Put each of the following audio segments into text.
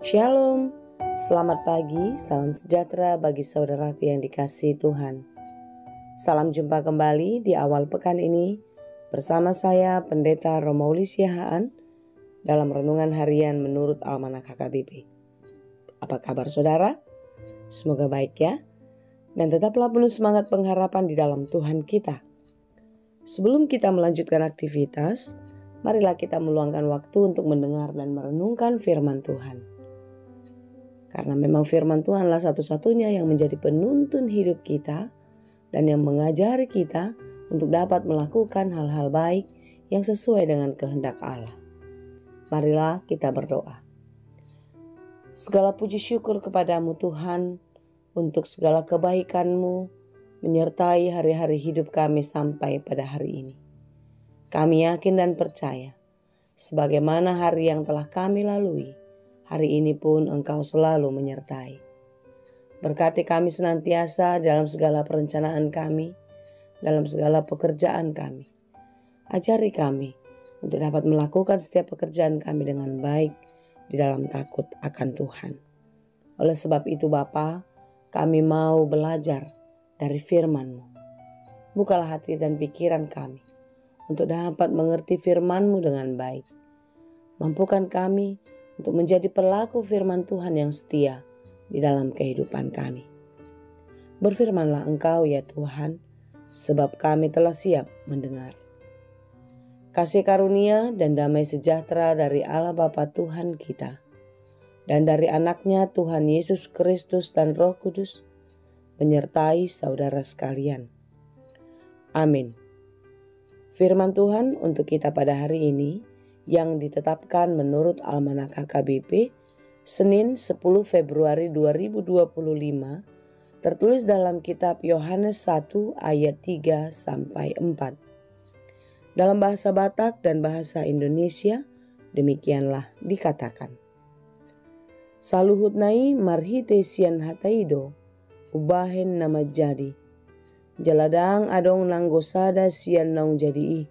Shalom, selamat pagi, salam sejahtera bagi saudaraku yang dikasihi Tuhan. Salam jumpa kembali di awal pekan ini bersama saya Pendeta Romauli Siahaan dalam Renungan Harian menurut Almanak HKBP. Apa kabar saudara? Semoga baik ya, dan tetaplah penuh semangat pengharapan di dalam Tuhan kita. Sebelum kita melanjutkan aktivitas, marilah kita meluangkan waktu untuk mendengar dan merenungkan firman Tuhan. Karena memang firman Tuhanlah satu-satunya yang menjadi penuntun hidup kita dan yang mengajari kita untuk dapat melakukan hal-hal baik yang sesuai dengan kehendak Allah. Marilah kita berdoa. Segala puji syukur kepadamu Tuhan untuk segala kebaikan-Mu menyertai hari-hari hidup kami sampai pada hari ini. Kami yakin dan percaya, sebagaimana hari yang telah kami lalui, hari ini pun Engkau selalu menyertai. Berkati kami senantiasa dalam segala perencanaan kami, dalam segala pekerjaan kami. Ajari kami untuk dapat melakukan setiap pekerjaan kami dengan baik di dalam takut akan Tuhan. Oleh sebab itu Bapa, kami mau belajar dari firman-Mu. Bukalah hati dan pikiran kami untuk dapat mengerti firman-Mu dengan baik. Mampukan kami untuk menjadi pelaku firman Tuhan yang setia di dalam kehidupan kami. Berfirmanlah Engkau ya Tuhan, sebab kami telah siap mendengar. Kasih karunia dan damai sejahtera dari Allah Bapa Tuhan kita, dan dari anaknya Tuhan Yesus Kristus dan Roh Kudus, menyertai saudara sekalian. Amin. Firman Tuhan untuk kita pada hari ini, yang ditetapkan menurut Almanak HKBP Senin 10 Februari 2025 tertulis dalam kitab Yohanes 1 ayat 3 sampai 4. Dalam bahasa Batak dan bahasa Indonesia demikianlah dikatakan. Saluhut nai marhite sian hataido ubahen nama jadi. Jaladang adong nanggosada sian naung jadi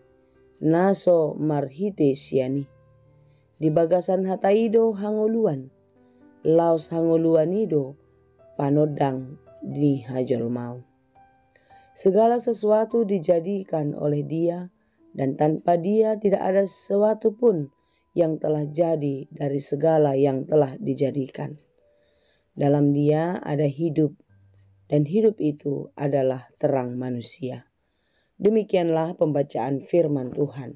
naso marhite siani. Di bagasan hataido hangoluan, laos hangoluanido panodang di hajol mau. Segala sesuatu dijadikan oleh Dia, dan tanpa Dia tidak ada sesuatu pun yang telah jadi dari segala yang telah dijadikan. Dalam Dia ada hidup, dan hidup itu adalah terang manusia. Demikianlah pembacaan firman Tuhan.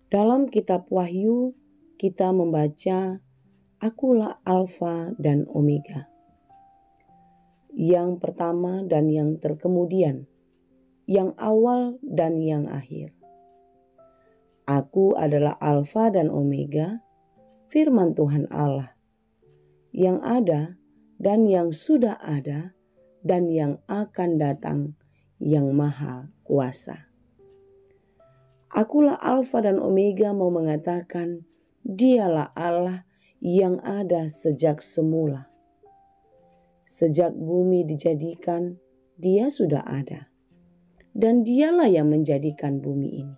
Dalam kitab Wahyu kita membaca, Akulah Alfa dan Omega, yang pertama dan yang terkemudian, yang awal dan yang akhir. Aku adalah Alfa dan Omega, firman Tuhan Allah, yang ada dan yang sudah ada dan yang akan datang, yang maha kuasa. Akulah Alfa dan Omega mau mengatakan Dialah Allah yang ada sejak semula. Sejak bumi dijadikan, Dia sudah ada. Dan Dialah yang menjadikan bumi ini.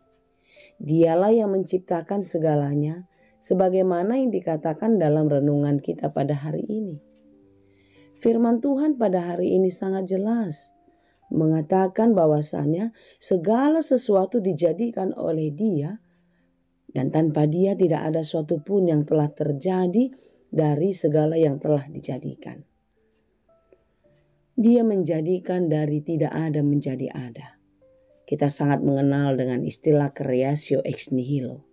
Dialah yang menciptakan segalanya sebagaimana yang dikatakan dalam renungan kita pada hari ini. Firman Tuhan pada hari ini sangat jelas mengatakan bahwasanya segala sesuatu dijadikan oleh Dia, dan tanpa Dia tidak ada suatu pun yang telah terjadi dari segala yang telah dijadikan. Dia menjadikan dari tidak ada menjadi ada. Kita sangat mengenal dengan istilah creatio ex nihilo.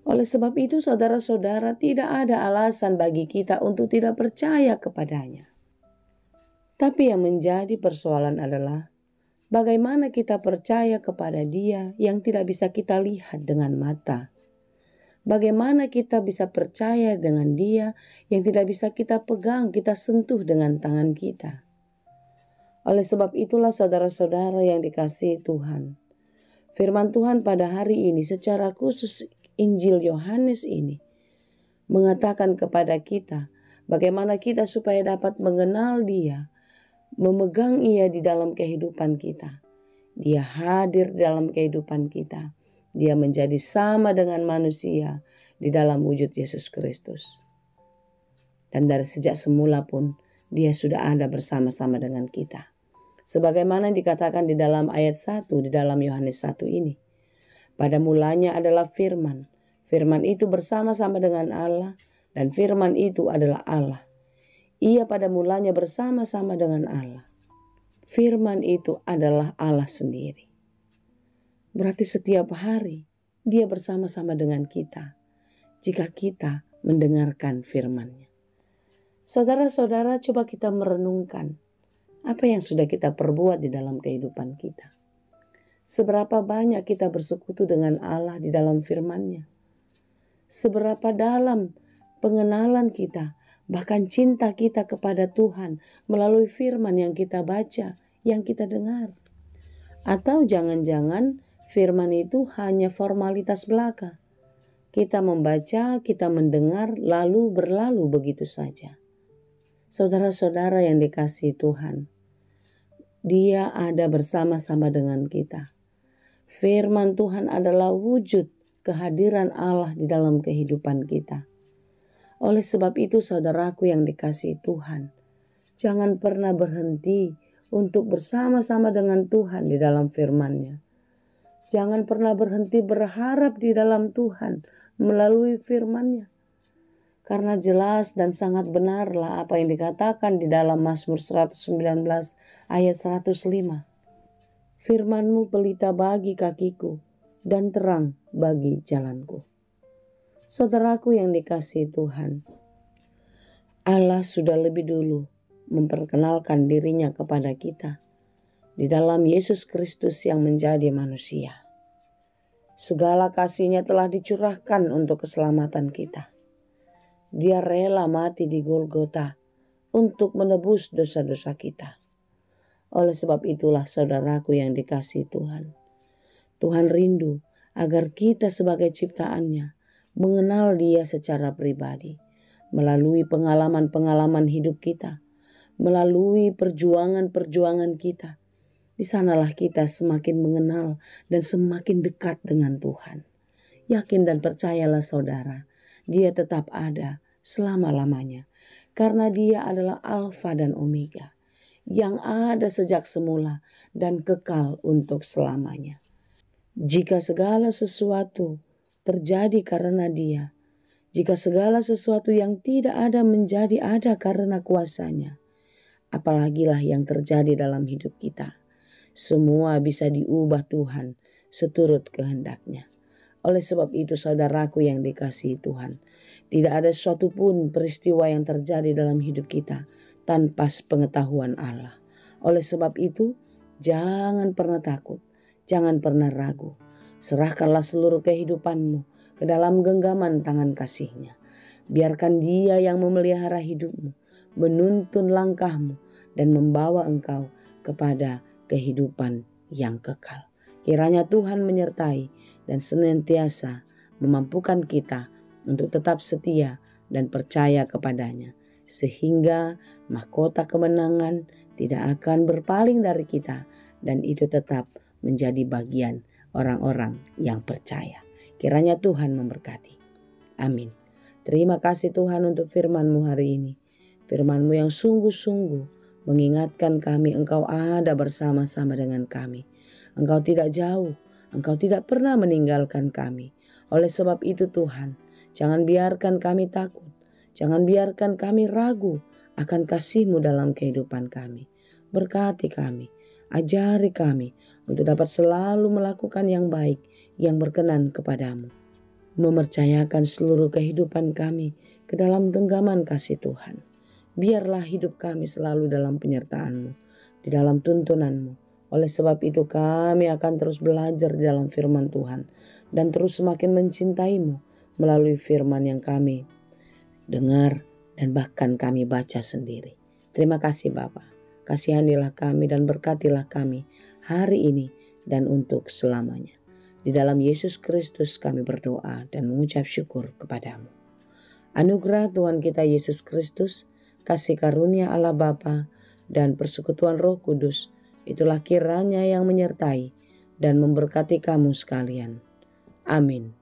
Oleh sebab itu saudara-saudara, tidak ada alasan bagi kita untuk tidak percaya kepadanya. Tapi yang menjadi persoalan adalah bagaimana kita percaya kepada Dia yang tidak bisa kita lihat dengan mata. Bagaimana kita bisa percaya dengan Dia yang tidak bisa kita pegang, kita sentuh dengan tangan kita. Oleh sebab itulah saudara-saudara yang dikasihi Tuhan, firman Tuhan pada hari ini secara khusus Injil Yohanes ini mengatakan kepada kita bagaimana kita supaya dapat mengenal Dia, memegang Ia di dalam kehidupan kita. Dia hadir dalam kehidupan kita. Dia menjadi sama dengan manusia di dalam wujud Yesus Kristus. Dan dari sejak semula pun Dia sudah ada bersama-sama dengan kita. Sebagaimana dikatakan di dalam ayat 1 di dalam Yohanes 1 ini. Pada mulanya adalah firman. Firman itu bersama-sama dengan Allah dan firman itu adalah Allah. Ia pada mulanya bersama-sama dengan Allah. Firman itu adalah Allah sendiri. Berarti setiap hari Dia bersama-sama dengan kita jika kita mendengarkan firman-Nya. Saudara-saudara, coba kita merenungkan apa yang sudah kita perbuat di dalam kehidupan kita. Seberapa banyak kita bersekutu dengan Allah di dalam firman-Nya. Seberapa dalam pengenalan kita, bahkan cinta kita kepada Tuhan melalui firman yang kita baca, yang kita dengar. Atau jangan-jangan firman itu hanya formalitas belaka. Kita membaca, kita mendengar, lalu berlalu begitu saja. Saudara-saudara yang dikasihi Tuhan, Dia ada bersama-sama dengan kita. Firman Tuhan adalah wujud kehadiran Allah di dalam kehidupan kita. Oleh sebab itu saudaraku yang dikasihi Tuhan, jangan pernah berhenti untuk bersama-sama dengan Tuhan di dalam firman-Nya. Jangan pernah berhenti berharap di dalam Tuhan melalui firman-Nya. Karena jelas dan sangat benarlah apa yang dikatakan di dalam Mazmur 119 ayat 105. Firman-Mu pelita bagi kakiku dan terang bagi jalanku. Saudaraku yang dikasihi Tuhan, Allah sudah lebih dulu memperkenalkan diri-Nya kepada kita di dalam Yesus Kristus yang menjadi manusia. Segala kasih-Nya telah dicurahkan untuk keselamatan kita. Dia rela mati di Golgota untuk menebus dosa-dosa kita. Oleh sebab itulah saudaraku yang dikasihi Tuhan, Tuhan rindu agar kita sebagai ciptaan-Nya mengenal Dia secara pribadi, melalui pengalaman-pengalaman hidup kita, melalui perjuangan-perjuangan kita. Di sanalah kita semakin mengenal dan semakin dekat dengan Tuhan. Yakin dan percayalah saudara, Dia tetap ada selama-lamanya. Karena Dia adalah Alfa dan Omega, yang ada sejak semula dan kekal untuk selamanya. Jika segala sesuatu terjadi karena Dia, jika segala sesuatu yang tidak ada menjadi ada karena kuasa-Nya, apalagilah yang terjadi dalam hidup kita. Semua bisa diubah Tuhan seturut kehendak-Nya. Oleh sebab itu saudaraku yang dikasihi Tuhan, tidak ada suatu pun peristiwa yang terjadi dalam hidup kita tanpa pengetahuan Allah. Oleh sebab itu, jangan pernah takut, jangan pernah ragu. Serahkanlah seluruh kehidupanmu ke dalam genggaman tangan kasih-Nya. Biarkan Dia yang memelihara hidupmu, menuntun langkahmu, dan membawa engkau kepada kehidupan yang kekal. Kiranya Tuhan menyertai dan senantiasa memampukan kita untuk tetap setia dan percaya kepada-Nya, sehingga mahkota kemenangan tidak akan berpaling dari kita dan itu tetap menjadi bagian orang-orang yang percaya. Kiranya Tuhan memberkati. Amin. Terima kasih Tuhan untuk firman-Mu hari ini. Firman-Mu yang sungguh-sungguh mengingatkan kami Engkau ada bersama-sama dengan kami. Engkau tidak jauh, Engkau tidak pernah meninggalkan kami. Oleh sebab itu Tuhan, jangan biarkan kami takut, jangan biarkan kami ragu akan kasih-Mu dalam kehidupan kami. Berkati kami, ajari kami untuk dapat selalu melakukan yang baik, yang berkenan kepada-Mu. Mempercayakan seluruh kehidupan kami ke dalam genggaman kasih Tuhan. Biarlah hidup kami selalu dalam penyertaan-Mu, di dalam tuntunan-Mu. Oleh sebab itu kami akan terus belajar di dalam firman Tuhan dan terus semakin mencintai-Mu melalui firman yang kami dengar dan bahkan kami baca sendiri. Terima kasih Bapa. Kasihanilah kami dan berkatilah kami hari ini dan untuk selamanya. Di dalam Yesus Kristus kami berdoa dan mengucap syukur kepada-Mu. Anugerah Tuhan kita Yesus Kristus, kasih karunia Allah Bapa dan persekutuan Roh Kudus, itulah kiranya yang menyertai dan memberkati kamu sekalian. Amin.